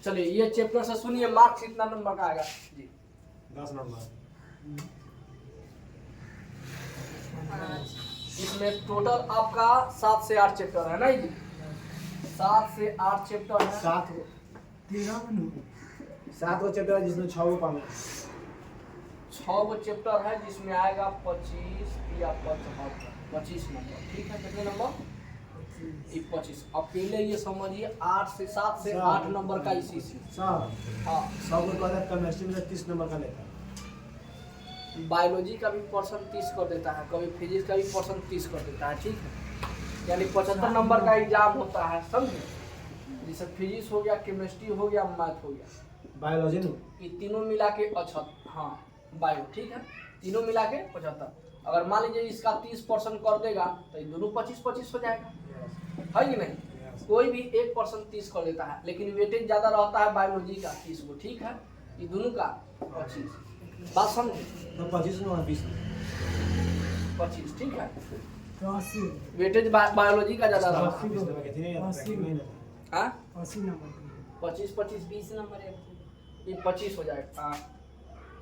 चलिए ये चैप्टर से सुनिए, मार्क्स कितना नंबर का आएगा जी? 10 नंबर। इसमें टोटल आपका 7 से 8 चैप्टर है ना जी? 7 से 8 चैप्टर है। 7 गो चैप्टर है जिसमें 6 गो पाना है। 6 गो चैप्टर है जिसमें आएगा 25 या 25 नंबर। ठीक है, कितने नंबर? 25। अब पहले ये समझिए 7 से 8 नंबर का इसी से। हाँ, 100 को तो केमिस्ट्री में 30 नंबर का लेता है। बायोलॉजी का भी पर्सन 30 कर देता है, कभी फिजिक्स का भी पर्सन 30 कर देता है। ठीक है, यानी 75 नंबर का एग्जाम होता है, समझे? जैसे फिजिक्स हो गया, केमिस्ट्री हो गया, मैथ हो गया, बायोलॉजी नहीं, ये तीनों मिला के 75। हाँ बायो, ठीक है, तीनों मिला के 75। अगर मान लीजिए इसका 30% कर देगा तो ये दोनों 25-25 हो जाएगा, है कि नहीं? कोई भी 1% 30 कर देता है, लेकिन वेटेज ज्यादा रहता है बायोलॉजी का 30 को। ठीक है, ये दोनों का 25। बात समझे? तो 25 में 20 25। ठीक है, वेटेज बायोलॉजी का ज्यादा रहता है। 80 25-25 20 नंबर है, ये 25 हो जाएगा।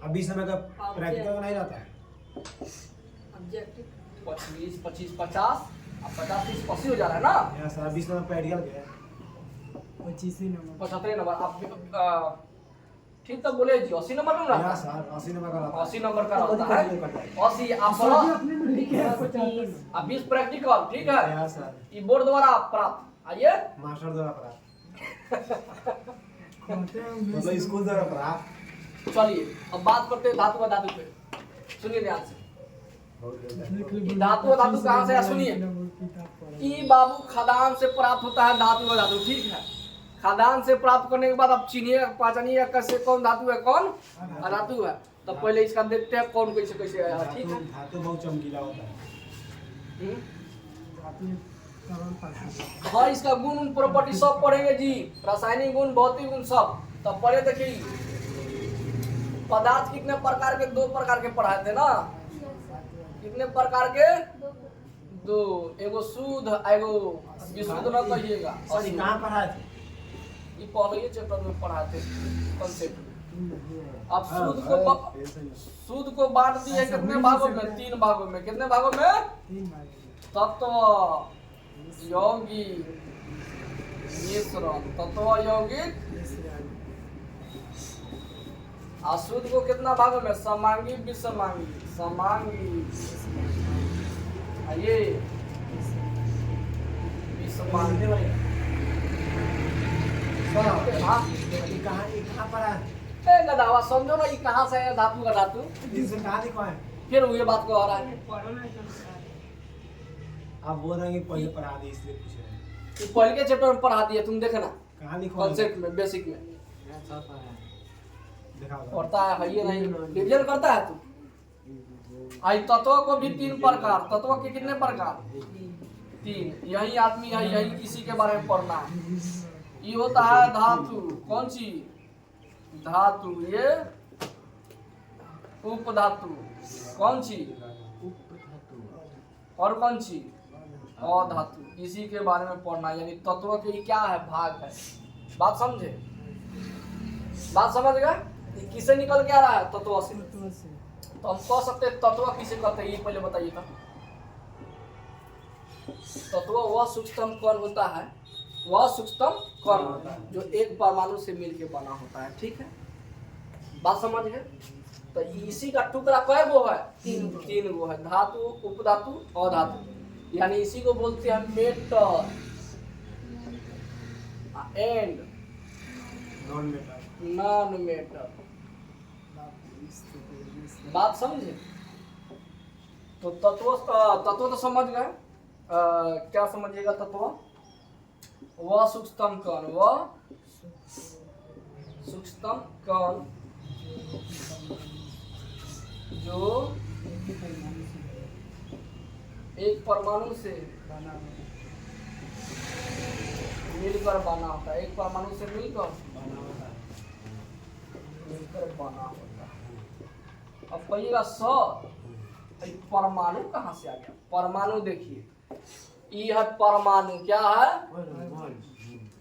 अब 20 नंबर का प्रैक्टिकल नहीं रहता है। 25-25 50, अब 50-30 80 हो जा रहा है ना? यहाँ सारा 20 नंबर प्रैक्टिकल गया 75 नंबर। आप ठीक तो बोले जी, 80 नंबर का यहाँ सर 80 नंबर का 80 नंबर का रहता है। 80 आप अब 20 प्रैक्टिकल। ठीक है, यहाँ सर ये बोर्ड द्वारा प्राप्त। आइए मास्टर द्वारा प्राप्त मतलब स्कूल द्वारा प्राप्त। चलिए अब बात करते हैं धातु व धातु पे। सुनिए ध्यान से, धातु व धातु कहाँ से है? सुनिए, ई बाबू खदान से प्राप्त होता है धातु व धातु। ठीक है, खदान से प्राप्त करने के बाद अब चिन्हिए पहचानिए कैसे कौन धातु है कौन अधातु है। तो पहले इसका देखते हैं कौन कैसे कैसे आया। ठीक है, धातु बहुत चमकीला होता है। हाँ, इसका गुण प्रॉपर्टी सब पढ़ेंगे जी, रासायनिक गुण, भौतिक गुण सब। तब पढ़े देखिए पदार्थ कितने प्रकार के? 2 प्रकार के पढ़ाए थे ना? कितने प्रकार के? 2, एगो शुद्ध एगो विशुद्ध न कहिएगा। सर ये कहाँ पढ़ाए थे? ये पहले चैप्टर में पढ़ाए थे कंसेप्ट। अब शुद्ध को बांट दिए कितने भागों में? 3 भागों में। कितने भागों में? तत्व, यौगिक, मिश्रण। तत्व, यौगिक, अशुद्ध को कितना भागों में? समांगी, विषमांगी। समांगी, ये विषमांगी। कहाँ पढ़ा है? ए गधावा, समझो ना, ये कहाँ से है धातु का धातु? कहाँ लिखा है? फिर वही बात को आ रहा है। आप बोल रहे हैं कि पहले पढ़ा दी इसलिए पूछ रहे हैं। ये पहले के चैप्टर में पढ़ा दिए, तुम देखना कहाँ लिखा है? कॉन्सेप्ट में, बेसिक में दिखाओ। पढ़ता है ये नहीं, डिवीजन करता है तू। आई तत्व को भी 3 प्रकार। तत्व के कितने प्रकार? 3। यही आदमी है, यही इसी के बारे में पढ़ना है। ये होता है धातु। कौन सी धातु? ये उपधातु। कौन सी? और कौन सी? अधातु। इसी के बारे में पढ़ना है, यानी तत्व के क्या है? भाग है। बात समझे? बात समझ गए? किसे निकल के आ रहा है? तत्व से। तो हम कह सकते हैं तत्व किसे कहते हैं, ये पहले बताइए। तत्व वह सूक्ष्मतम कण होता है, वह सूक्ष्मतम कण होता है जो एक परमाणु से मिलकर बना होता है। ठीक है, बात समझ गए? तो इसी का टुकड़ा कै गो है? 3 गो है। धातु, उपधातु, अधातु। यानी इसी को बोलते हैं मेटल एंड नॉन मेटल। बात समझे? तो तत्व तो समझ गए। क्या समझिएगा? तत्व वह सूक्ष्मतम कण, वह सूक्ष्मतम कण जो एक परमाणु से मिलकर बना होता है। एक परमाणु से मिलकर बना होता है। अब कहिएगा सर परमाणु कहाँ से आ गया? परमाणु देखिए, ये है परमाणु। क्या है?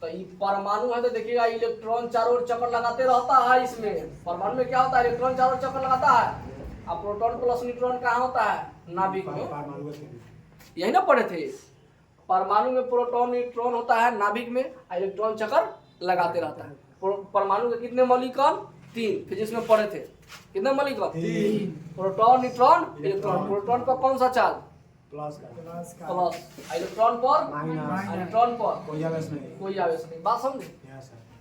तो ये परमाणु है तो देखिएगा इलेक्ट्रॉन चारों ओर चक्कर लगाते रहता है। इसमें परमाणु में क्या होता है, इलेक्ट्रॉन चारों ओर चक्कर लगाता है। अब प्रोटॉन प्लस न्यूट्रॉन कहाँ होता है, नाभिक में। यही ना पढ़े थे, परमाणु में प्रोटॉन न्यूट्रॉन होता है नाभिक में, इलेक्ट्रॉन चक्कर लगाते रहता है। परमाणु के कितने मौलिकन, 3, फिजिक्स में पढ़े थे। कितने मौलिकन, 3, प्रोटॉन न्यूट्रॉन इलेक्ट्रॉन। प्रोटॉन पर कौन सा चार्ज, प्लस, इलेक्ट्रॉन पर माइनस, इलेक्ट्रॉन पर कोई आवेश नहीं। बात समझे।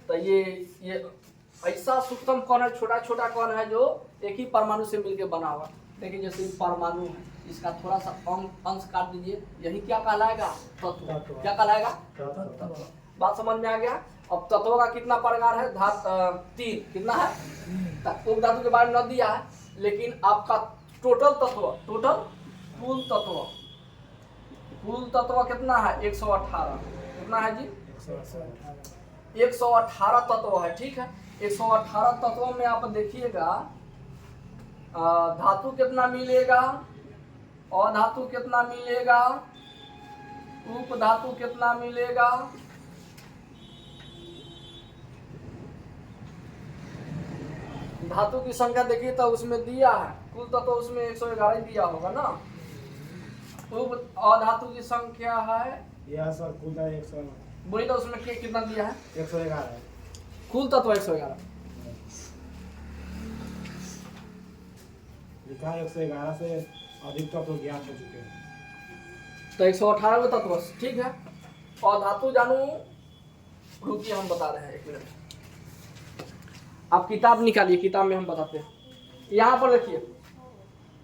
तो ये ऐसा सूक्ष्म कण है, छोटा छोटा कण है जो एक ही परमाणु से मिलकर बना हुआ। देखिए जैसे परमाणु है, इसका थोड़ा सा अंश काट दीजिए, यही क्या कहलाएगा, तत्व। क्या कहलाएगा, तत्व। बात समझ में आ गया। अब तत्वों का कितना प्रकार है, 3। कितना है, उप धातु के बारे में न दिया है, लेकिन आपका टोटल कुल तत्व कितना है, 118। कितना है जी, 118 तत्व है। ठीक है, 118 तत्वों में आप देखिएगा धातु कितना मिलेगा, अधातु कितना मिलेगा, उप धातु कितना मिलेगा, धातु की संख्या देखिए तो उसमें दिया है, कुल तत्व उसमें 111 दिया होगा ना। उप अधातु की संख्या है, सर कुल 100 बोली तो उसमें कितना दिया है, 111। कुल तत्व 111 लिखा है, 111 से अधिक तत्व ज्ञात हो चुके हैं। तो 118 तत्व। ठीक है, और धातु जानू, रुकिए हम बता रहे हैं, 1 मिनट। आप किताब निकालिए, किताब में हम बताते हैं। यहाँ पर देखिए,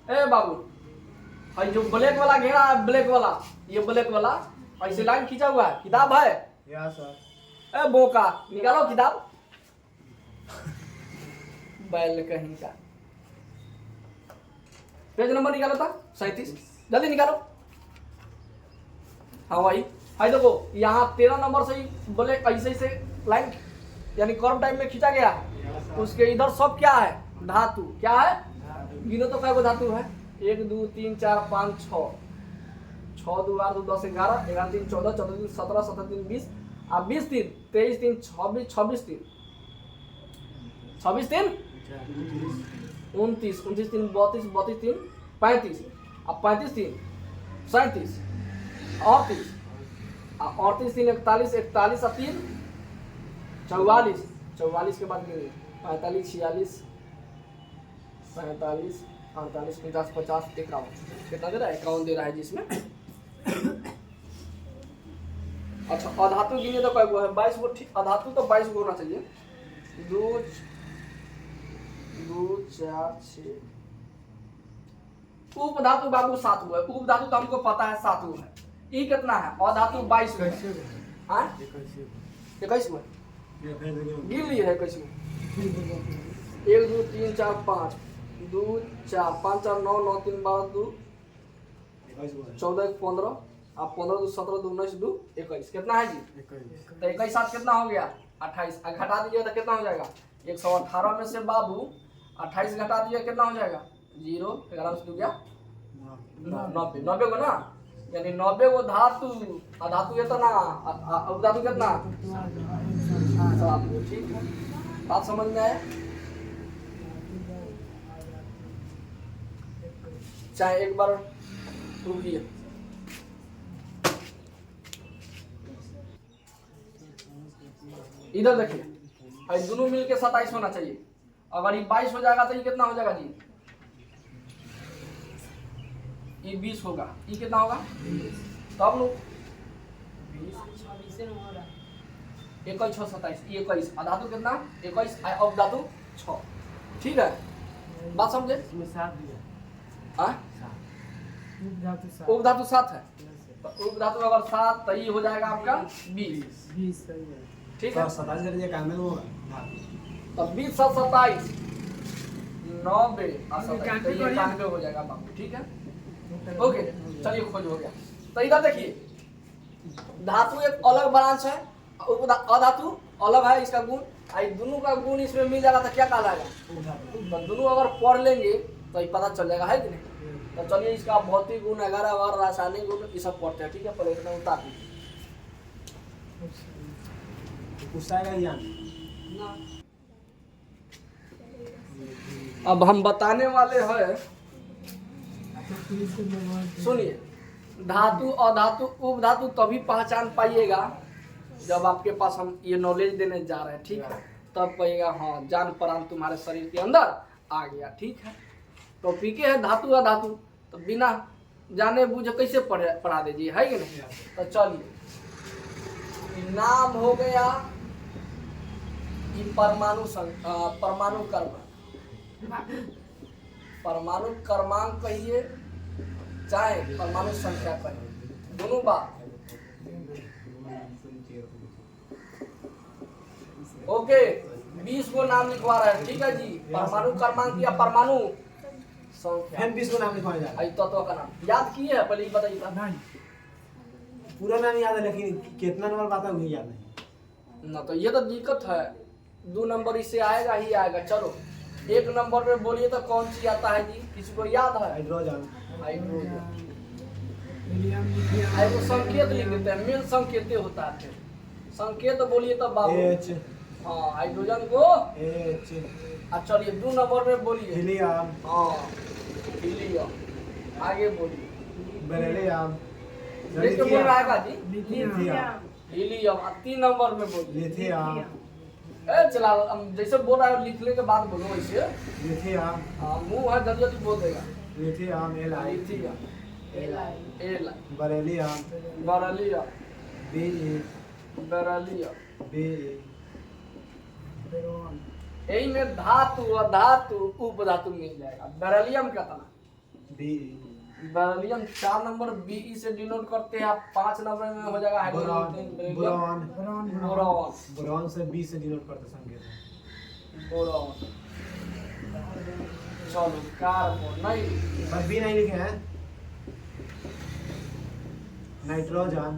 ए बाबू, जो ब्लैक वाला घेरा है, ब्लैक वाला, ये ब्लैक वाला ऐसे लाइन खींचा हुआ है, किताब है। या सर। ए बोका, निकालो किताब। बैल कहीं का पेज नंबर निकालो था, 37, जल्दी निकालो। हाँ भाई, हाई देखो यहाँ 13 नंबर से ही ब्लैक ऐसे से लाइन यानी कर्व टाइप में खींचा गया है। उसके इधर सब क्या है, धातु। क्या है, गिनो तो कई धातु है, 1 2 3 4 5 6, 6 2 8 2 10 11, 11 3 14, 14 3 17, 17 3 20, 20 3 23 3 26, 26 3 26 3 29, 29 3 32, 32 3 35, अब 35 3 37, 38, 38 3 41, 41 और 3 44, 44 के बाद 45 46 45 48 50 50 51, कितना दे रहा है, 51 दे रहा है जिसमें। अच्छा, अधातु गिने तो कई गो है, 22 गो। ठीक, अधातु तो 22 गो होना चाहिए। 2 4 6। उप धातु बाबू 7 गो है। उप धातु तो हमको पता है 7 गो है। ई कितना है, अधातु 22 गो है। 21 गो गिन लिए है, 21 गो। 1 2 3 4 5 2 4 5 4 9 9 3 12 2 14 15, अब 15 2 17 2 19 2 21, कितना है जी, 21। तो 21 7 कितना हो गया, 28। घटा दीजिए तो कितना हो जाएगा, 118 में से बाबू 28 घटा दीजिए, कितना हो जाएगा, 0। 11 से 2 गया 90, 90 को ना, यानी 90 को धातु। अधातु इतना, उपधातु कितना, 7 गो। ठीक है, बात समझ में आए। चाहे एक बार रुकिए, इधर देखिए, दोनों मिलके 27 होना चाहिए। अगर ये 22 हो जाएगा तो ये कितना हो जाएगा जी, ये 20 होगा। ये कितना होगा, तब लोग 21 6 27, 21। अधातु कितना, 21, अधातु 6। ठीक है, बात समझे। उपधातु 7 है, तो उपधातु अगर 7 तो ये हो जाएगा आपका 20। ठीक है, 27 होगा, तो 20 7 27 90 और 91 हो जाएगा बाबू। ठीक है, ओके, चलिए खोज हो गया। तो इधर देखिए, धातु एक अलग ब्रांच है, अधातु अलग है, इसका गुण, दोनों का गुण इसमें मिल जाएगा तो क्या कहलाएगा, तो दोनों अगर पढ़ लेंगे तो ये पता चल जाएगा, है कि नहीं। तो चलिए, इसका भौतिक गुण 11 और रासायनिक गुण ये सब पढ़ते हैं। ठीक है, पहले इतना उतार पुसाएगा या अब हम बताने वाले हैं, सुनिए, धातु अधातु उपधातु तभी पहचान पाइएगा जब आपके पास हम ये नॉलेज देने जा रहे हैं, ठीक है, तब कहिएगा हाँ जान प्राण तुम्हारे शरीर के अंदर आ गया, ठीक है। टॉपिक है धातु अधातु, तो बिना जाने बूझे कैसे पढ़ा दीजिए, है कि नहीं। तो चलिए, नाम हो गया ये परमाणु क्रमांक, परमाणु क्रमांक कहिए चाहे परमाणु संख्या कहिए, दोनों बात ओके। 20 को नाम लिखवा रहे हैं, ठीक है जी। परमाणु क्रमांक या परमाणु संख्या, 20 को नाम लिखवाया जाए। तत्व का नाम याद किए है, पहले ये बताइए। पूरा नाम याद है लेकिन कितना नंबर बात है वो याद नहीं ना, तो ये तो दिक्कत है। 2 नंबर इससे आएगा ही आएगा। चलो 1 नंबर में बोलिए तो कौन सी आता है जी, किसी को याद है? हाइड्रोजन। हाइड्रोजन संकेत लिख देते हैं, मेन संकेत होता है। संकेत बोलिए तो बाबू H। हाँ, हाइड्रोजन को H। अच्छा, चलिए 2 नंबर में बोलिए। हीलियम। हाँ, हीलियम। आगे बोलिए। बेरिलियम। देख के बोल रहा है जी, लिथियम। हीलियम। 3 नंबर में बोलिए। लिथियम। चला जैसे बोल रहा है लिखने के बाद बोलो वैसे। लिथियम। हाँ, मुंह है जल्दी जल्दी बोल देगा। Lithium. Ally. Lithium. L. Beryllium. Beryllium. Be। Beryllium. Be। यही में धातु अधातु उपधातु मिल जाएगा। बेरिलियम का था, Be। बेरिलियम 4 नंबर बीई से डिनोट करते हैं। 5 नंबर में हो जाएगा हाइड्रोजन। बोरॉन। बोरॉन। बोरॉन से B से डिनोट करते संकेत। बोरॉन। चलो कार्बन नहीं, पर B नहीं लिखे हैं। Nitrogen.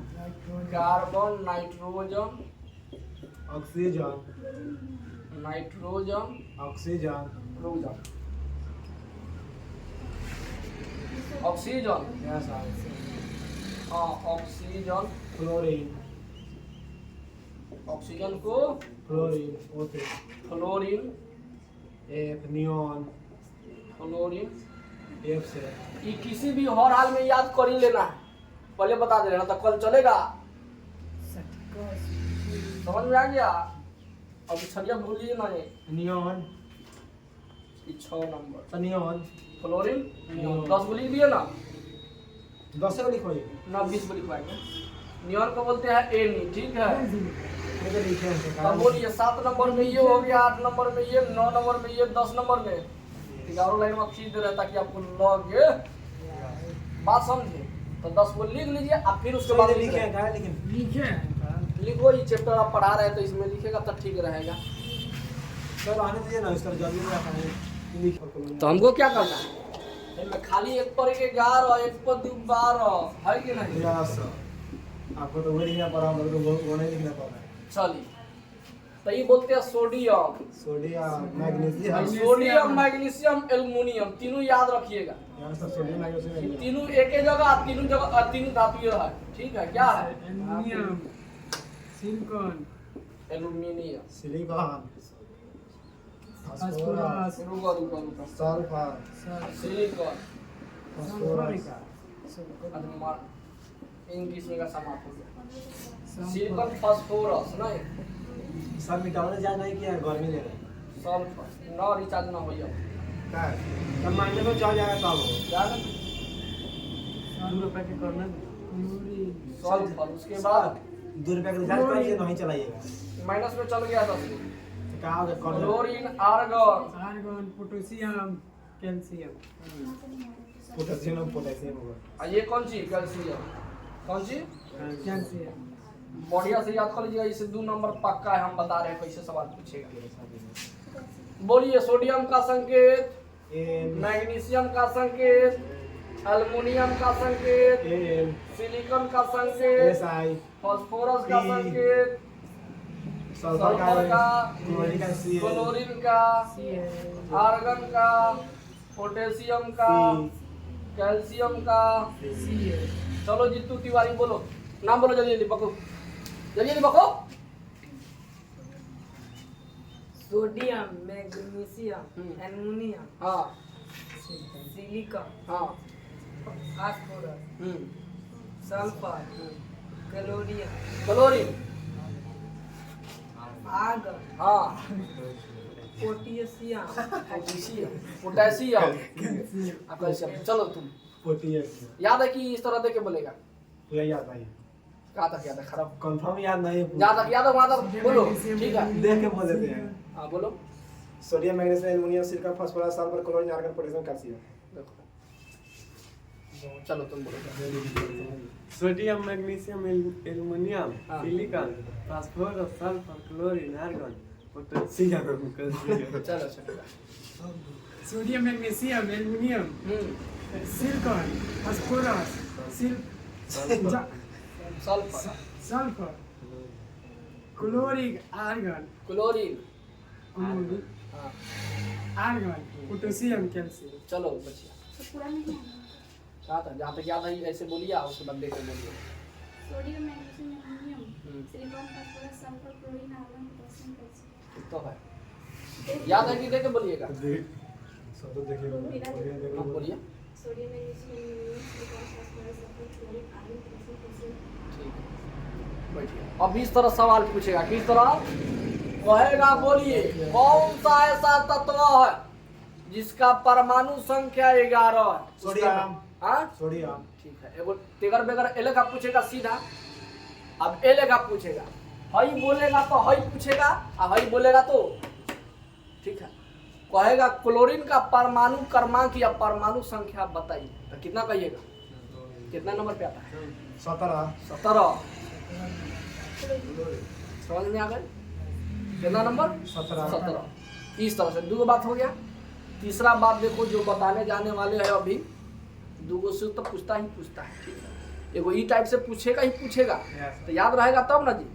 Carbon, nitrogen, oxygen. Nitrogen, oxygen. Oxygen, oxygen. Yes. हाँ, ऑक्सीजन। फ्लोरीन। ऑक्सीजन को fluorine. Okay. Fluorine. F। Neon. Fluorine. F से। ये किसी भी हर हाल में याद कर ही लेना है, पहले बता दे रहे ना, तो कल चलेगा। समझ में आ गया? अब छड़िया भूलिए ना ये। नियॉन। 6 number neon. फ्लोरीन। 10 को लिख दिए ना, 10 को लिखवाइए ना 20 को लिखवाएंगे। नियॉन को बोलते हैं एनी, ठीक है। ये तो लिखे हैं। अब बोलिए 7 नंबर में ये हो गया, 8 नंबर में ये, 9 नंबर में ये, 10 नंबर में 11 लाइन में खींच दे रहा है ताकि आपको लगे बात समझे। तो 10 को लिख लीजिए, अब फिर उसके बाद लिखे हैं। कहाँ लिखे? लिखो। ये चैप्टर आप पढ़ा रहे हैं तो इसमें लिखेगा तो ठीक रहेगा। चलो आने दीजिए ना, इसका जल्दी में रखा है। लिखो। तो हमको क्या करना है, इनमें खाली 1 पर 11, 1 पर 2 12 है कि नहीं? यस। आपको तो वो लिखना पड़ा, हम लोग तो वो नहीं लिखना पड़ा। चलिए, तो ये बोलते हैं sodium. Sodium. Magnesium. Sodium, magnesium, aluminium, तीनों याद रखिएगा। यहाँ सब सोडियम मैग्नीशियम। तीनों एक ही जगह, तीनों जगह, तीनों धातु है, ठीक है। क्या है? Aluminium, silicon, aluminium, silicon. Phosphorus, रुको, सल्फर। Silicon, phosphorus. इंग्लिश में का समाप्त हो गया। सिलिकॉन, फास्फोरस नहीं, सब मिटाने जा नहीं किया, गर्मी ले रहे। सल्फर ना, रिचार्ज ना होइए क्या है? तब माइंड में चल जाएगा तब हो। जाना। 2 रुपए के करना। सल्फर, उसके बाद 2 रुपए का रिचार्ज करिए, नहीं चलाइएगा। माइनस में चल गया 10। तो क्या होगा? Chlorine, argon, argon, potassium, calcium, potassium होगा। और ये कौन सी? कैल्शियम। कौन सी? कैल्शियम। बढ़िया से याद कर लीजिएगा, इसे 2 नंबर पक्का है। हम बता रहे हैं कैसे सवाल पूछेगा। बोलिए, सोडियम का संकेत, मैग्नीशियम का संकेत, एल्युमिनियम का संकेत, सिलिकॉन का संकेत, SI। फास्फोरस का संकेत, सल्फर का, क्लोरीन का, क्लोरीन का, आर्गन का, पोटेशियम का, कैल्शियम का। चलो जीतू तिवारी बोलो, नाम बोलो जल्दी जल्दी, बको जल्दी जल्दी बको। Sodium magnesium hmm. एल्युमिनियम हाँ सिलिकॉन हाँ phosphorus sulphur chlorine chlorine argon हाँ पोटेशियम पोटेशियम कैल्शियम कैल्शियम। चलो तुम पोटेशियम याद है कि इस तरह देख के बोलेगा। पूरा याद नहीं है, कहाँ तक याद है? खराब। कंफर्म याद नहीं है जहाँ पूरा। तक याद है वहाँ तक बोलो, ठीक है? देख के बोल देते हैं। हाँ बोलो। Sodium magnesium aluminium silicon phosphorus sulphur chlorine argon potassium calcium. देखो चलो तुम बोलो। सोडियम मैग्नीशियम एल्युमिनियम हाँ। Silicon phosphorus sulphur chlorine argon potassium calcium. चलो चलो। Sodium magnesium aluminium silicon phosphorus sulphur sulphur chlorine argon chlorine chlorine हाँ। Argon potassium calcium. चलो बचिया कहाँ तक? जहाँ तक याद है ऐसे बोलिए, उसके बाद देख के बोलिए। Sodium magnesium aluminium silicon phosphorus sulphur chlorine argon potassium calcium. तो है याद है कि देख के बोलिएगा। सब तो देखिए हाँ, बोलिए। Sodium magnesium aluminium silicon phosphorus sulphur chlorine argon potassium calcium. ठीक है बैठिए। अब इस तरह सवाल पूछेगा, किस तरह कहेगा? बोलिए कौन सा ऐसा तत्व है जिसका परमाणु संख्या 11 है? सोडियम। हाँ सोडियम ठीक है। एगो तेगर बेगर एले का पूछेगा सीधा। अब एले का पूछेगा, हई बोलेगा तो हई पूछेगा, और हई बोलेगा तो ठीक है। कहेगा क्लोरीन का परमाणु क्रमांक या परमाणु संख्या बताइए, तो कितना कहिएगा? कितना नंबर पे आता है? 17 17। समझ में आ गए? कितना नंबर? 17। इस तरह से दो बात हो गया। तीसरा बात देखो, जो बताने जाने वाले हैं अभी, दूगो से तो पूछता ही पूछता है, ठीक है? एगो ई टाइप से पूछेगा ही पूछेगा, तो याद रहेगा तब ना जी।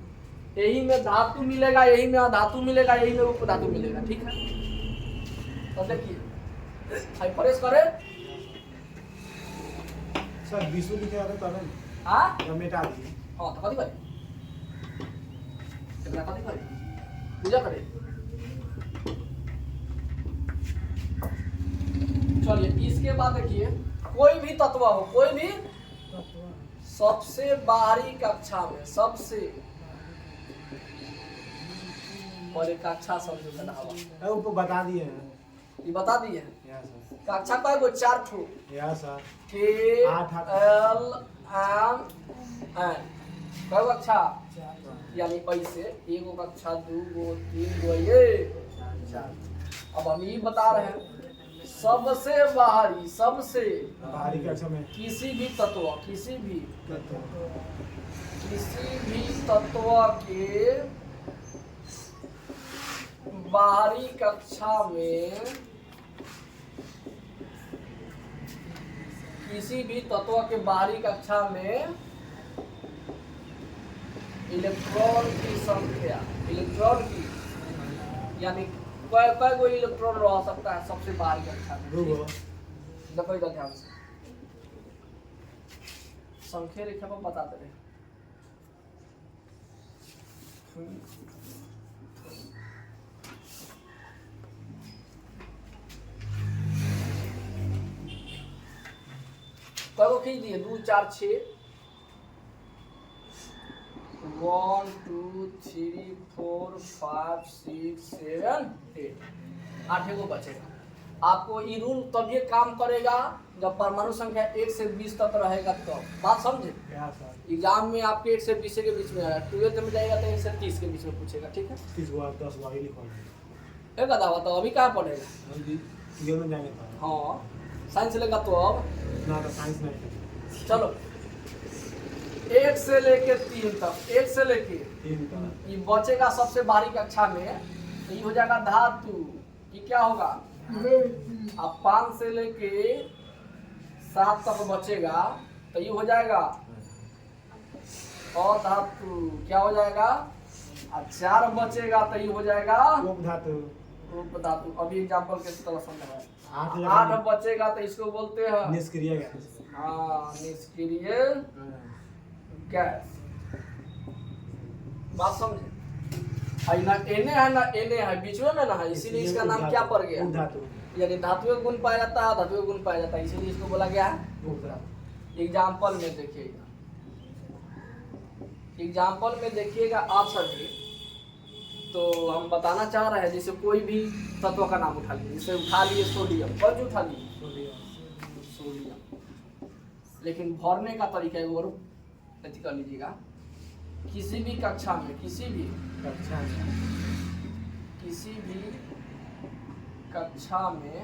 यही में धातु मिलेगा, यही में अधातु मिलेगा, यही में उपधातु मिलेगा, ठीक है? तो देखिए प्रेस करे सर विशु लिखे आते तब है हाँ या मिटा दिए। हाँ तो कथी करे? एकरा कथी करे? पूजा करे। चलिए इसके बाद देखिए, कोई भी तत्व हो, कोई भी सबसे बाहरी कक्षा में, सबसे पहले कक्षा समझो कढ़ावा, ऊपर बता दिए हैं। ये बता दिए हैं। Yes sir. कक्षा का एगो 4 ठो यस सर। के आठ। एल एम एन कई कक्षा, यानी ऐसे एगो कक्षा, 2 गो 3 गो, ये 4। अब हम ये बता रहे हैं सबसे बाहरी, सबसे बाहरी कक्षा में किसी भी तत्व के बाहरी कक्षा में, किसी भी तत्व के बाहरी कक्षा में इलेक्ट्रॉन की संख्या, इलेक्ट्रॉन की यानी कई गो इलेक्ट्रॉन रह सकता है सबसे बाहरी कक्षा में। दो गो। देखो इधर ध्यान से, संख्या रेखा पर बताते रहे। कई खींच दिए? 2 4 6 1 2 3 4 5 6 7 8 8 गो बचेगा। आपको ये रूल तभी काम करेगा जब परमाणु संख्या 1 से 20 तक रहेगा, तो बात समझे? Yes sir. एग्जाम में आपके 1 से 20 के बीच में आएगा, 12th में जाएगा तो 1 से 30 के बीच में पूछेगा, ठीक है? 30 गो 10 गो लिखो। एक बताओ तो अभी कहाँ पढ़ेगा? हम जी ये में जाएंगे तो। हाँ साइंस लेगा तो अब ना तो साइंस नहीं। चलो 1 से लेके 3 तक, 1 से लेके 3 का ये बचेगा सबसे बाहरी कक्षा में, तो ये हो जाएगा धातु। ये क्या होगा? अब 5 से लेके 7 तक बचेगा, तो ये हो जाएगा और धातु। क्या हो जाएगा? अब 4 बचेगा, तो ये हो जाएगा उपधातु। रूप धातु। अभी एग्जाम्पल के तरह समझा है। 8 8 बचेगा तो इसको बोलते हैं निष्क्रिय गैस। हाँ निष्क्रिय गैस। बात समझे? ना एने है ना एने है, बीच में ना है, इसीलिए इसका नाम क्या पड़ गया? उपधातु। यानी धातु गुण पाया जाता है, धातु गुण पाया जाता है, इसीलिए इसको बोला गया है उपधातु। एग्जाम्पल में देखिएगा, एग्जाम्पल में देखिएगा आप सभी, तो हम बताना चाह रहे हैं जैसे कोई भी तत्व का नाम उठा लीजिए, जैसे उठा लिए सोडियम, कौन सी उठा लिए? सोडियम। लेकिन भरने का तरीका एक और अथी कर लीजिएगा, किसी भी कक्षा में, किसी भी अच्छा कक्षा में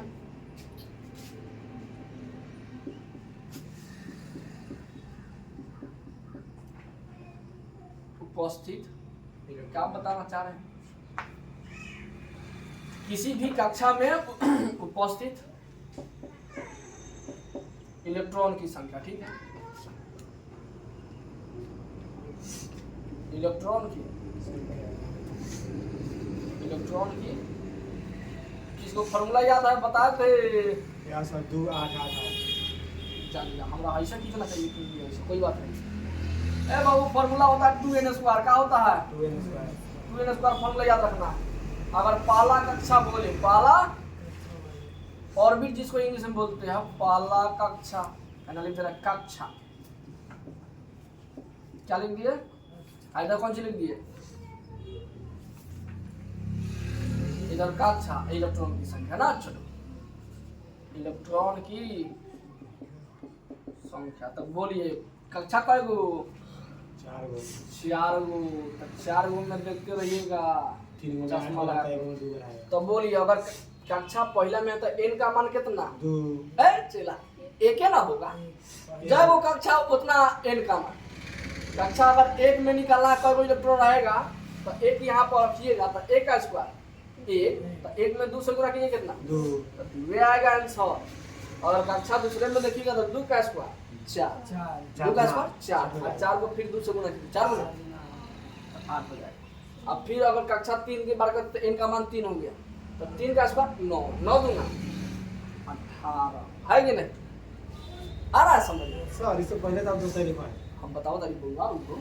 उपस्थित, क्या बताना चाह रहे हैं? किसी भी कक्षा में उपस्थित इलेक्ट्रॉन की संख्या, ठीक है, इलेक्ट्रॉन की किसको फॉर्मूला याद है बताए थे? या सर 2 8 8 चलिए हमरा ऐसा खींचना चाहिए कि ऐसा कोई बात नहीं। ए बाबू फॉर्मूला होता है 2n², क्या होता है? 2n² फॉर्मूला याद रखना है। अगर पाला कक्षा बोले, पाला ऑर्बिट जिसको इंग्लिश में बोलते हैं, पाला कक्षा, लिख दे रहा कक्षा, क्या लिख दिए? इधर कौन सी लिख दिए? इधर कक्षा, इलेक्ट्रॉन की संख्या ना, चलो इलेक्ट्रॉन की संख्या, तब बोलिए कक्षा कय गो? 4 गो। 4 गो, तो 4 गो में देखते रहिएगा, 3 गो चश्मा लगा के। 2 है। तो बोलिए अगर कक्षा पहला में है तो n का मान कितना? 2 चला एक ही ना होगा, जब वो कक्षा उतना n का मान। कक्षा अगर 1 में निकालना है, कोई इलेक्ट्रॉन रहेगा तो 1 यहाँ पर रखिएगा, तो 1 का स्क्वायर 1, तो 1 में 2 से गुणा कीजिए कितना? 2 तो 2 आएगा आंसर। और कक्षा दूसरे में देखिएगा तो 2 का स्क्वायर 4, 2 का स्क्वायर 4, और 4 को फिर 2 से गुणा कीजिए, 4 गुना 8 हो जाएगा। अब फिर अगर कक्षा 3 की बार करते तो n का मान 3 हो गया, तो 3 का स्क्वायर 9, 9 दूना 18, है कि नहीं? आ रहा है समझ में? सर इससे पहले तो आप दूसरा लिखा है। हम बताओ तारीख बोलूँगा उनको।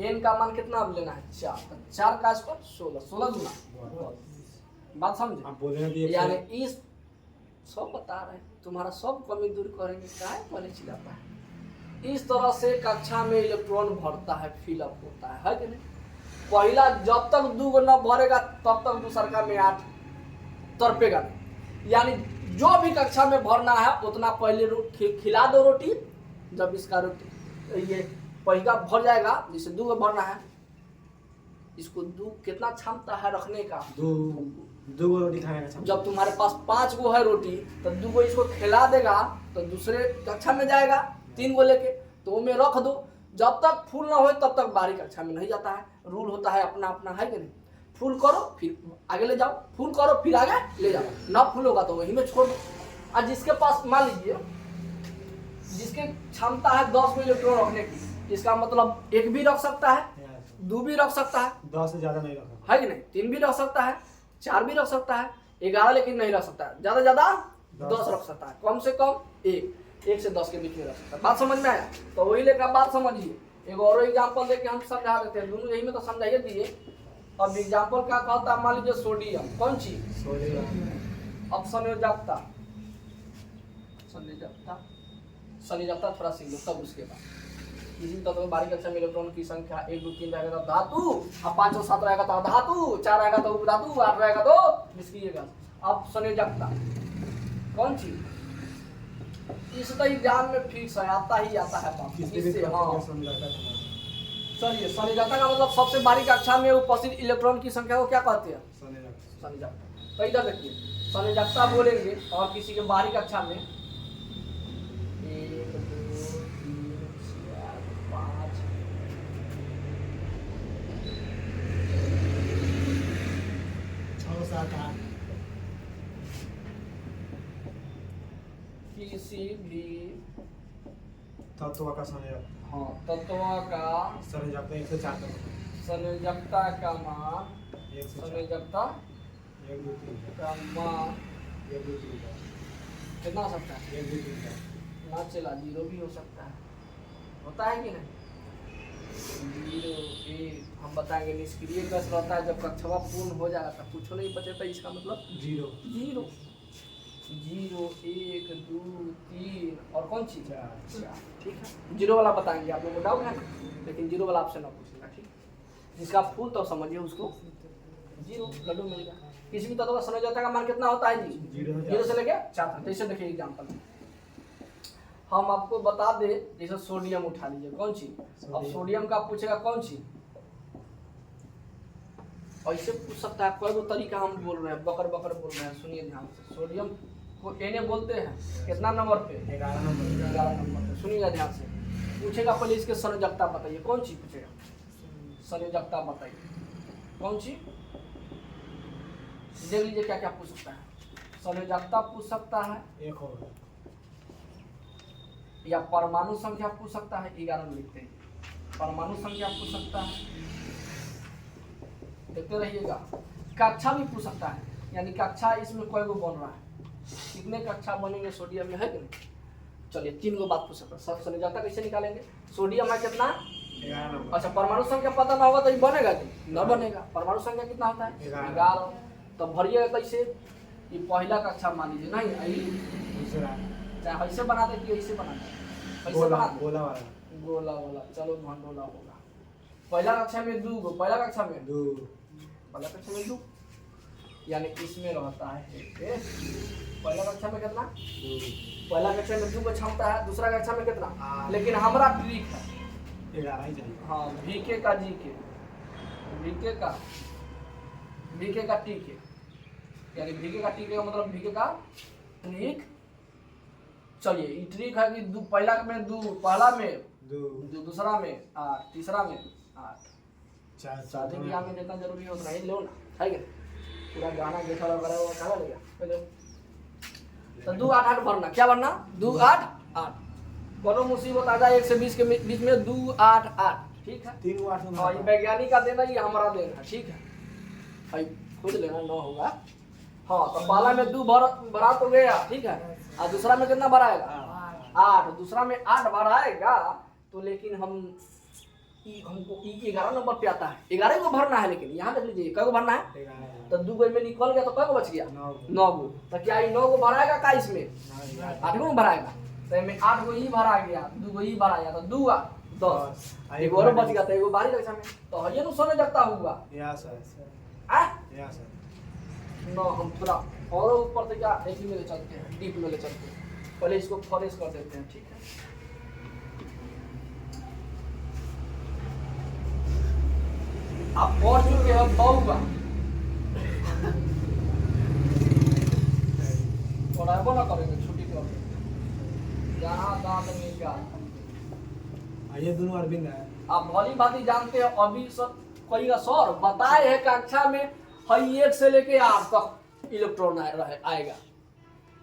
n का मान कितना अब लेना है? 4, तो 4 का स्क्वायर 16, 16 दूना, बात समझे? आप बोल रहे हैं कि यानी इस सब बता रहे हैं, तुम्हारा सब कमी दूर करेंगे, क्या है पहले चिल्लाता है। इस तरह से कक्षा में इलेक्ट्रॉन भरता है, फिलअप होता है कि नहीं? पहला जब तक 2 गो न भरेगा तब तक दूसरा में 8 तड़पेगा नहीं। यानी जो भी कक्षा में भरना है उतना पहले खिला दो रोटी, जब इसका रोटी ये पहिका भर जाएगा, जैसे 2 गो भरना है, इसको 2 कितना क्षमता है रखने का? 2 गो रोटी खाने का। जब तुम्हारे पास 5 गो है रोटी, तो 2 गो इसको खिला देगा तो दूसरे कक्षा में जाएगा 3 गो लेके, तो वो में रख दो, जब तक फूल ना हो तब तक बाहरी कक्षा में नहीं जाता है। रूल होता है अपना अपना, है कि नहीं? फूल करो फिर आगे ले जाओ, फूल करो फिर आगे ले जाओ, ना फूल होगा तो वहीं में छोड़ दो। और जिसके पास मान लीजिए जिसके क्षमता है 10 गो इलेक्ट्रॉन रखने की, इसका मतलब 1 भी रख सकता है, 2 भी रख सकता है, 10 से ज्यादा नहीं रखा, है कि नहीं? 3 भी रख सकता है, 4 भी रख सकता है, 11 लेकिन नहीं रख सकता है, ज्यादा ज्यादा 10 रख सकता है, कम से कम 1 से 10 के बीच में रख सकता है। बात समझ में आया? तो वही लेकर बात समझिए। एक और एग्जाम्पल देके हम समझा देते हैं, दोनों यही में तो समझाइए दिए। अब एग्जाम्पल क्या कहता है? मान लीजिए सोडियम, कौन चीज? सोडियम। अब संयोजकता, संयोजकता थोड़ा सीख लो, तब उसके बाद किसी तत्व में बारीक कक्षा में इलेक्ट्रॉन की संख्या 1 2 3 रहेगा तो धातु, अब 5 और 7 रहेगा तो धातु, 4 रहेगा तो उपधातु, 8 रहेगा तो निष्क्रिय गैस। अब संयोजकता कौन चीज? इस तो एग्जाम में फिक्स है, आता ही आता है बात। इससे हाँ चलिए, संयोजकता का मतलब सबसे बारीक कक्षा में उपस्थित इलेक्ट्रॉन की संख्या को क्या कहते हैं? संयोजकता। तो इधर देखिए, संयोजकता बोलेंगे और किसी के बाहरी कक्षा में 1 2 3 4 5 6 7 8 किसी भी तत्व का संयोजक, हाँ तत्व का संयोजकता 1 से 4 तक, संयोजकता का मान, 1 से 4, संयोजकता 1 2 3 का मान 1 2 3 कितना हो सकता है? 1 2 3 ना चला 0 भी हो सकता है, होता है कि नहीं? 0 1 हम बताएंगे निष्क्रिय गैस रहता है जब कक्षवा पूर्ण हो जाएगा तब कुछ नहीं बचेगा, इसका मतलब 0 0 0 1 2 3 और कौन चीज है, ठीक है। 0 वाला बताएंगे, आप लोगों को डाउट है ना, लेकिन 0 वाला आपसे ना पूछेगा, ठीक। जिसका फूल तो समझिए उसको 0 लड्डू मिलेगा। किसी भी तत्व का संयोजकता का मान कितना होता है जी, 0 से लेके 4 तक। जैसे देखिए एग्जाम्पल हम आपको बता दे, जैसे सोडियम उठा लीजिए, कौन चीज, अब सोडियम का पूछेगा कौन चीज, ऐसे पूछ सकता है। कोई तरीका हम बोल रहे हैं, बकर बकर बोल रहे हैं, सुनिए ध्यान से। सोडियम को Na बोलते हैं कितना नंबर पे, 11 नंबर पे। सुनिएगा ध्यान से, पूछेगा पहले इसके संयोजकता बताइए, कौन चीज पूछेगा, संयोजकता बताइए कौन चीज। देख लीजिए क्या क्या पूछ सकता है, संयोजकता पूछ सकता है, एक और या परमाणु संख्या पूछ सकता है, 11 में लिखते हैं, परमाणु संख्या पूछ सकता है, देखते रहिएगा। कक्षा भी पूछ सकता है, यानी कक्षा इसमें कोई को बन रहा है, कितने कक्षा बनेंगे सोडियम में, है कि नहीं। चलिए 3 गो बात पूछ सकता है। सब संयोजकता कैसे निकालेंगे, सोडियम है कितना, 11 नंबर। अच्छा परमाणु संख्या पता ना होगा तो ये बनेगा कि न बनेगा। परमाणु संख्या कितना होता है, 11। तो भरिएगा कैसे, ये पहला कक्षा मान लीजिए, नहीं दूसरा चाहे ऐसे बना दे कि ऐसे बना दे, ऐसे गोला बना दे, गोला वाला गोला वाला, चलो भंडोला होगा। पहला कक्षा में 2 गो, पहला कक्षा में 2 पहला कक्षा में 2, यानी इसमें रहता है एक। पहला कक्षा में कितना, 2 पहला कक्षा में 2 को क्षमता है, दूसरा कक्षा में कितना, 8। लेकिन हमारा ट्रिक है, 11 ही चाहिए। हाँ VK का GK, VK का TK, यानी VK का TK का मतलब VK का ट्रिक। चलिए ये ट्रिक है कि पहला में 2, पहला में 2 दूसरा में 8, तीसरा में 8। 4 शादी ब्याह में जितना जरूरी हो उतना ही लो ना, है क्या, पूरा गाना गेठा लगा रहा है वो कहाँ लेगा पहले। तो 2 8 8 भरना, क्या भरना, 2 8 8। कोनो मुसीबत आ जाए 1 से 20 के बीच में 2 8 8, ठीक है। 3 को 8 में हाँ ये वैज्ञानिक का देना, ये हमारा देना है, ठीक है। भाई खुद लेना न होगा। हाँ तो पहला में 2 भरा तो गया, ठीक है, और दूसरा में कितना भराएगा, 8। दूसरा में 8 भराएगा तो, लेकिन हमको 11 नंबर पे आता है, 11 को भरना है। लेकिन यहाँ देख लीजिए कै को भरना है, 11 तो 2 गो में निकल गया तो कै को बच गया, 9 गो। तो क्या ये 9 गो भराएगा का, इसमें 8 गो भराएगा, तो इसमें 8 गो ही भरा गया, 2 गो ही भरा गया, तो 2 8 10, एक और बच गया, तो एगो बाहरी कक्षा में। तो ये नु संयोजकता हुआ यस सर, आ यस सर। ना। हम थोड़ा और ऊपर से क्या एक में ले चलते हैं, डीप में ले चलते हैं, पहले इसको फॉरेस कर देते हैं, ठीक है। आप और चुके हैं बहुगा और आबो ना करेंगे छुट्टी कर, जहाँ दांत निकाल। ये दोनों अरविंद है। आप भली भांति जानते हैं, अभी सर कहिएगा सर बताए है कक्षा में हई 1 से लेके 8 तक इलेक्ट्रॉन आएगा,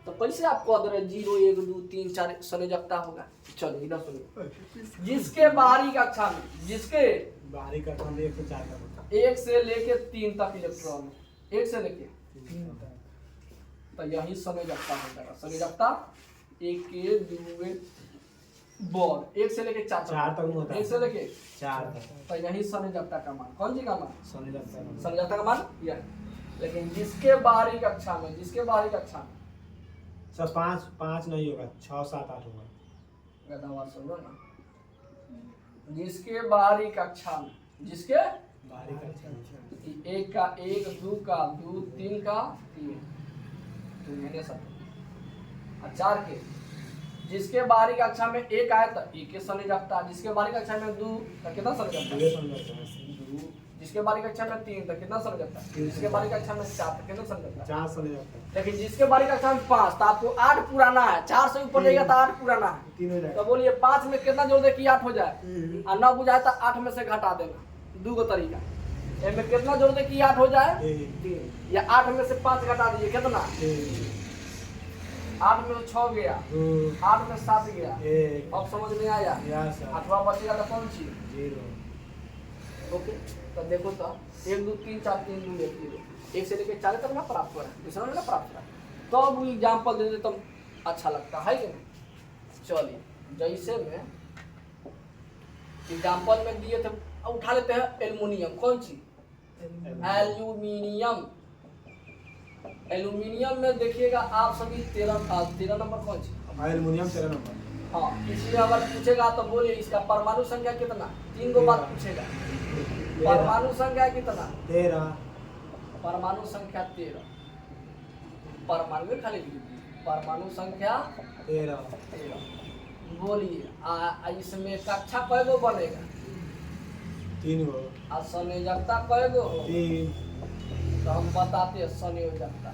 तो कैसे आप कह दे रहे 0 1 2 3 4 संयोजकता होगा। चलिए इधर सुनिए, जिसके बाहरी कक्षा में, जिसके बाहरी कक्षा में 1 से 4 तक होता 1 से लेके 3 तक इलेक्ट्रॉन, 1 से लेके 3 तक, तो यही संयोजकता हो जाएगा। संयोजकता 1 के 2 बॉल 1 से लेके 4 तक होता है, 1 से लेके 4 तक तो यही संयोजकता का मान, कौन सी का मान, संयोजकता संयोजकता का मान यह। लेकिन जिसके बाहरी कक्षा में, जिसके बाहरी कक्षा में सर 5 नहीं होगा, 6 7 8 होगा। गदावार सुनो ना, जिसके बाहरी कक्षा में, जिसके बाहरी कक्षा में 1 का 1 2 का 2 3 का 3 तो मैंने सब 4 के, जिसके बाहरी कक्षा में 1 आया तो 1 के संयोजकता, जिसके बाहरी कक्षा में 2 तो कितना संयोजकता, पूरे संयोजकता है 2, जिसके बाहरी कक्षा में 3 तो कितना संयोजकता, जिसके बाहरी कक्षा में 4 तो कितना संयोजकता। 4 संयोजकता, लेकिन जिसके बाहरी कक्षा में 5 तो आपको 8 पुराना है, 4 से ऊपर जाएगा तो 8 पुराना है। 3 हो तो जाएगा। बोलिए 5 में कितना जोड़ दे कि 8 हो जाए, और 9 बुझाए तो 8 में से घटा देना, 2 गो तरीका। इनमें कितना जोड़ दे कि 8 हो जाए, 3, या 8 में से 5 घटा दीजिए, कितना, 8 में 6 गया, 8 में 7 गया। 1 अब समझ में आया, यस सर, 8वां बचेगा तो कौन सी, 0 ओके। तो देखो तो 1 2 3 4 3 2 1 0, 1 से लेकर 4 तक ना प्राप्त हो रहा है, दूसरा ना प्राप्त हो रहा है। तो अब एग्जाम्पल दे दे तो अच्छा लगता है कि नहीं। चलिए जैसे में एग्जाम्पल में दिए थे, उठा लेते हैं एल्युमिनियम। कौन चीज? एल्यूमिनियम। एल्यूमिनियम में देखिएगा आप सभी 13 नंबर कौन चीज? Aluminium 13 number. हाँ, इसमें अगर पूछेगा तो बोलिए इसका परमाणु संख्या कितना? 3 गो बात पूछेगा। परमाणु संख्या कितना? 13। परमाणु संख्या 13। परमाणु में खाली परमाणु संख्या 13। बोलिए इसमें कक्षा कय गो बनेगा? 3 गो। और संयोजकता कय गो? 3। तो हम बताते हैं संयोजकता।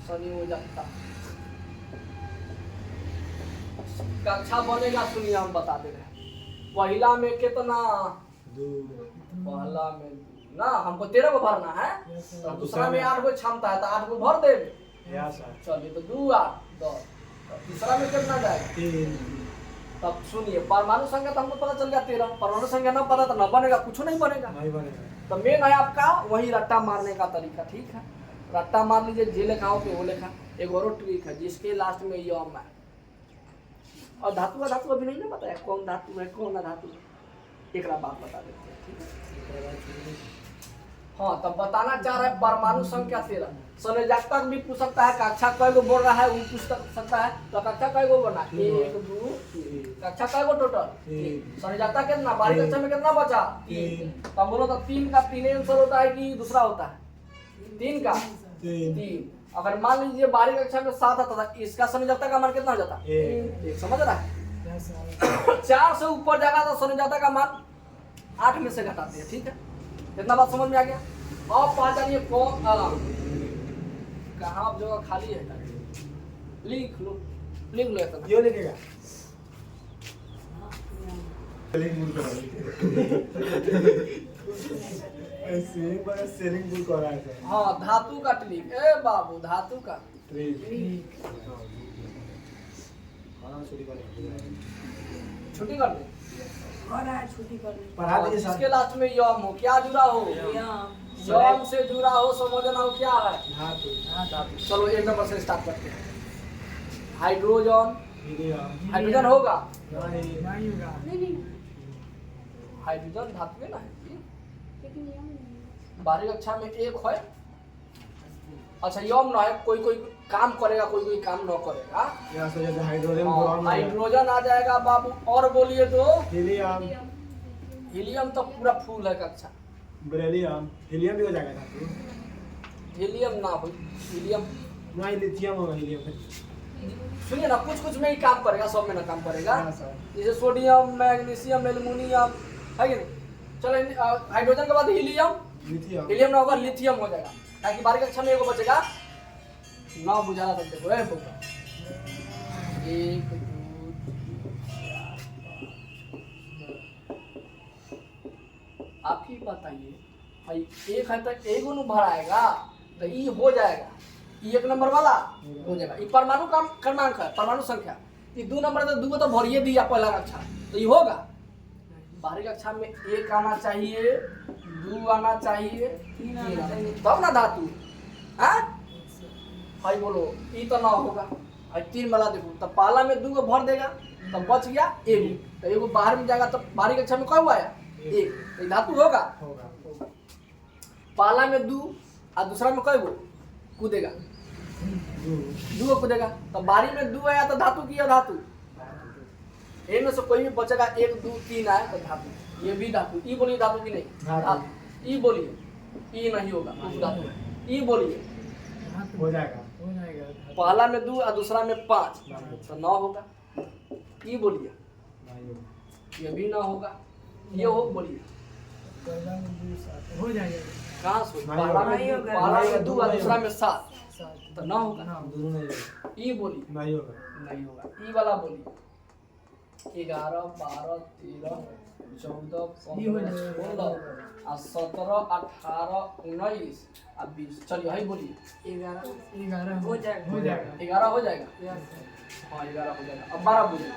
संयोजकता कक्षा बनेगा, सुनिए हम बता दे रहे हैं। पहला में कितना? 2। पहला में 2 ना, हमको 13 को भरना है। तो दूसरा में 8 गो क्षमता है तो 8 को भर देंगे। चलिए तो 2 8 10। तीसरा में कितना जाएगा? 3। तब सुनिए, परमाणु संख्या तो हमको पता चल गया 13। परमाणु संख्या ना पता तो न बनेगा, कुछ नहीं बनेगा। नहीं बनेगा। तो मेन है आपका वही रट्टा मारने का तरीका। ठीक है, रट्टा मार लीजिए, जे लिखा हो पे वो लिखा। एक और ट्रिक है जिसके लास्ट में यम है। और धातु का धातु अभी नहीं ना बताया, कौन धातु है कौन अधातु है, एक बात बता देते हैं। ठीक है, हाँ तब बताना चाह रहा है परमाणु संख्या 13। संयोजकता भी पूछ सकता है, कक्षा कय गो बोल रहा है वो पूछ सकता है। तो कक्षा कय गो बना? 1 2 3। कक्षा कय गो टोटल? 3। संयोजकता कितना? बारीक कक्षा में कितना बचा? 3। तब बोलो तो 3 का 3 आंसर होता है कि दूसरा होता है? 3 का 3। अगर मान लीजिए बारीक कक्षा में 7 आता था, इसका संयोजकता का मान कितना हो जाता? 1। समझ रहा है? 4 से ऊपर जाएगा तो संयोजकता का मान 8 में से घटाते हैं। ठीक है, इतना बात समझ में आ गया। अब पहचानिए कौन कहाँ जगह खाली है, लिख लो इतना। ये लिखेगा। सेलिंग बुक कर रहा है। हाँ, धातु का ट्रिक। ए बाबू धातु का छुट्टी कर दे। पढ़ा दीजिए इसके लास्ट में यम हो, क्या जुड़ा हो? यम से जुड़ा हो, समझना हो क्या है? धातु। चलो 1 नंबर से स्टार्ट करते हैं। हाइड्रोजन। हाइड्रोजन होगा? नहीं हाइड्रोजन धातु है ना। लेकिन यम बारीक कक्षा में 1 है। अच्छा यम ना है, कोई काम करेगा, कोई काम न करेगा। हाइड्रोजन आ जाएगा बाबू। और बोलिए तो हीलियम तो पूरा फूल है कक्षा। बेरिलियम। हीलियम भी हो जाएगा धातु। हीलियम ना हो, हीलियम नहीं लिथियम होगा। हीलियम सुनिए ना, कुछ में ही काम करेगा, सब में ना काम करेगा। जैसे सोडियम, मैग्नीशियम, एल्युमिनियम है कि नहीं। चलो हाइड्रोजन के बाद हीलियम। हीलियम ना होगा, लिथियम हो जाएगा। ताकि बारीक कक्षा में 1 बचेगा। ना बुझा सकते हो 1 2 आप ही बताइए भाई। 1 है तो 1 गो भर आएगा तो ये हो जाएगा। ये 1 नंबर वाला हो जाएगा। ये परमाणु क्रमांक है, परमाणु संख्या। ये 2 नंबर तो 2 को तो भरिए दिया पहला कक्षा, तो ये होगा। बारीक कक्षा में 1 आना चाहिए, 2 आना चाहिए, 3 आना चाहिए, तब ना धातु। भाई बोलो ये तो ना होगा। 3 वाला देखो, तो पहला में 2 को भर देगा तो बच गया 1। तो 1 बाहर में जाएगा तो बारीक कक्षा में कब आया? 1। तो धातु होगा। पहला में 2 और दूसरा में कई गो कूदेगा? 2 कूदेगा। तो बारी में 2 आया तो धातु की धातु। इनमें से कोई भी बचेगा 1 2 3 आया तो धातु। ये भी धातु। ई बोलिए धातु की नहीं? धातु। ई बोलिए, ई नहीं होगा धातु। ई बोलिए हो जाएगा। पहला में 2 और दूसरा में 5 तो 9 होगा। ई बोलिए, ये भी ना होगा। ये हो बोलिए हो जाएगा। कहाँ से? पहला में 2 और दूसरा में 7 तो 9 होगा। दोनों नहीं होगा। ई बोलिए नहीं होगा। नहीं होगा। ई वाला बोलिए 11 12 13 14 15 16 और 17 18 19 और 20। चलिए भाई बोलिए 11 हो जाएगा। 11 हो जाएगा। हाँ 11 हो जाएगा। अब 12 बोलिए।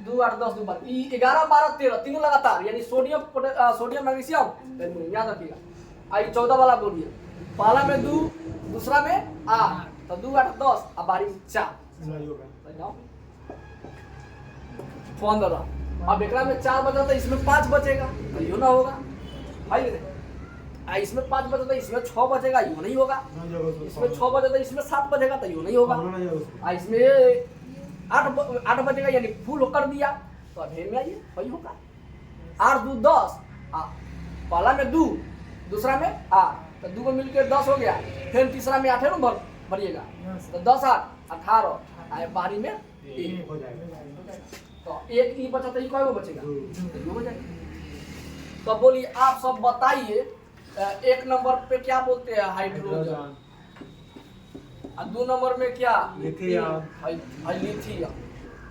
2 8 10 2 12 ई 11 12 13 तीनों लगातार, यानी सोडियम मैग्नीशियम एल्युमिनियम। याद रखिएगा। आई 14 वाला बोलिए। पहला में 2 दूसरा में 8 तो 2 8 10 और बारी 4 नहीं होगा। 15 अब एकरा में 4 बचा तो इसमें 5 बचेगा, तो यो ना होगा भाई रे। इसमें 5 बचा तो इसमें 6 बचेगा, यो नहीं होगा। इसमें 6 बचा तो इसमें 7 बचेगा, तो यो नहीं होगा। इसमें 8 बचेगा, यानी फुल कर दिया, तो अब में आइए वही होगा। 8 2 10, पहला में 2, दूसरा में 8, तो 2 को मिलकर 10 हो गया। फिर तीसरा में 8 है ना भरिएगा, तो 10 8 18, आए बाहरी में 1 हो जाएगा। तो 1 ही बचा तो ये कौन बचेगा, तो हो जाएगा। तो बोलिए आप सब बताइए, 1 नंबर पे क्या बोलते हैं, हाइड्रोजन। और 2 नंबर में क्या, लिथियम। लिथियम।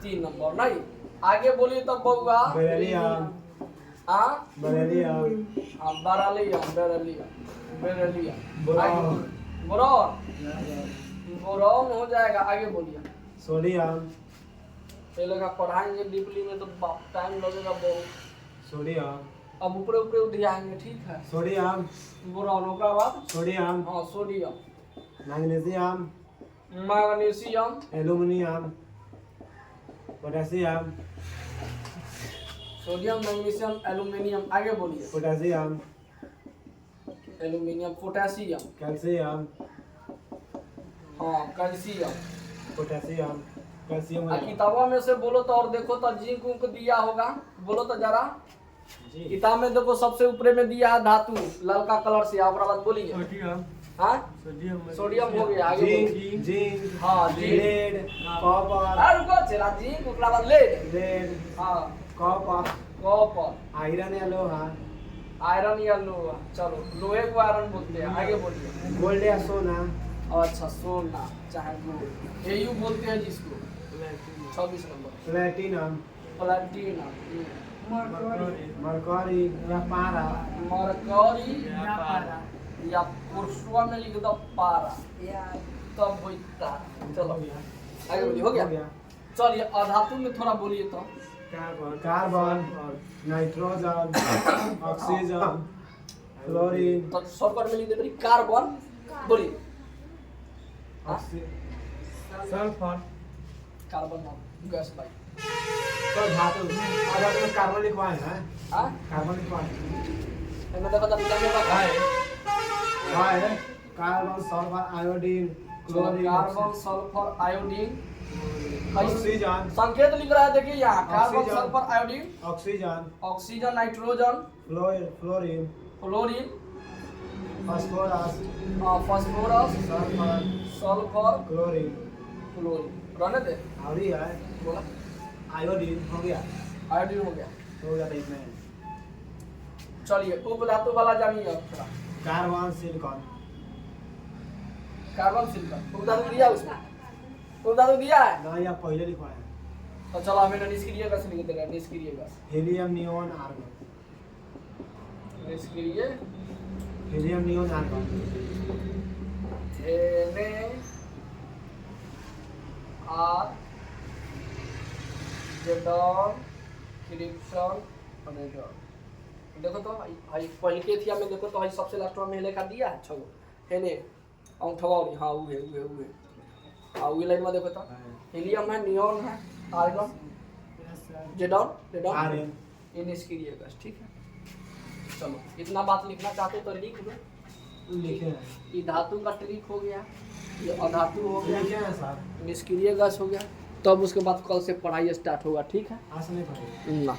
3 नंबर नहीं, आगे बोलिए तो बउआ, बेरिलियम। हाँ बेरिलियम। Beryllium, boron. बोरॉन हो जाएगा। आगे बोलिए। सोडियम। ये लोग पढ़ाएंगे डीपली में तो टाइम लगेगा बहुत। सोडियम। अब ऊपर ऊपर दिखाएंगे, ठीक है। सोडियम। बोरॉन होगा बाद, सोडियम। हाँ sodium, magnesium. Magnesium, aluminium. Potassium. Sodium, magnesium, aluminium. आगे बोलिए। पोटेशियम। Aluminium, potassium, calcium. हाँ कैल्शियम। पोटेशियम। कैल्शियम। किताबों में से बोलो तो, और देखो तो जिंक उंक दिया होगा, बोलो तो जरा। किताब में देखो सबसे ऊपर में दिया है धातु ललका कलर से, आप बात बोलिए। हाँ सोडियम हो गया। आगे बोलिए। जिंक। हाँ जिंक, लेड। कॉपर। रुको चला, जिंक ओकरा बाद लेड, लेड। हाँ कॉपर। कॉपर, आयरन या लोहा। आयरन या लोहा, चलो लोहे को आयरन बोलते हैं। आगे बोलिए। गोल्ड या सोना। अच्छा सोना चाहे गोल्ड, एयू बोलते हैं जिसको। 26 नंबर प्लेटिनम। प्लैटिनम, मरकरी या पारा। मरकरी या पुरुषवा में लिख दो पारा, तब होता। चलो आगे बोलिए। हो गया। चलिए अधातु में थोड़ा बोलिए तो। कार्बन। नाइट्रोजन। ऑक्सीजन। फ्लोरीन। तो शॉर्टकट में लिख देते कार्बन, बोलिए। सल्फर। कार्बन गैस भाई, तो धातु अगर में कार्बन लिखवाए हैं, हाँ कार्बन लिखवाए मैं देखो तो विटामिन का है carbon, sulphur, iodine, chlorine. Carbon, sulphur, iodine, oxygen. संकेत लिख रहा है, देखिए यहाँ carbon, oxygen. Sulphur, iodine, oxygen. Oxygen, nitrogen, fluorine. Fluorine, phosphorus. Phosphorus, sulphur. Sulphur, chlorine. Chlorine. रहने दे, और ये है बोला आयोडीन। हो गया, आयोडीन हो गया। हो गया। इसमें चलिए उपधातु वाला जानिए अब थोड़ा। Carbon, silicon. कार्बन, सिलिकॉन उपधातु दिया, उसमें उपधातु दिया है ना, या पहले लिखवाए हैं। तो चलो हमें निष्क्रिय गैस लिख देगा। निष्क्रिय गैस, हीलियम, नियोन, आर्गन। निष्क्रिय हीलियम, नियोन, आर्गन। आर जेडॉन क्रिप्टन अनेडॉन। देखो तो भाई पहले के थिया में देखो तो भाई सबसे लास्ट में लेकर दिया है 6 हेने अंठवारी। हाँ उहे हाँ उही लाइन में देखो तो हीलियम है, नियोन है, आर्गन, जेडॉन, आर्यन। ये निष्क्रिय गैस, ठीक है। चलो इतना बात लिखना चाहते तो लिख दो। लिखे हैं, ये धातु का ट्रिक हो गया, ये अधातु हो गया, लिखे हैं सर। निष्क्रिय गैस हो गया। तब उसके बाद कल से पढ़ाई स्टार्ट होगा, ठीक है आज नहीं पढ़ेगा। ना।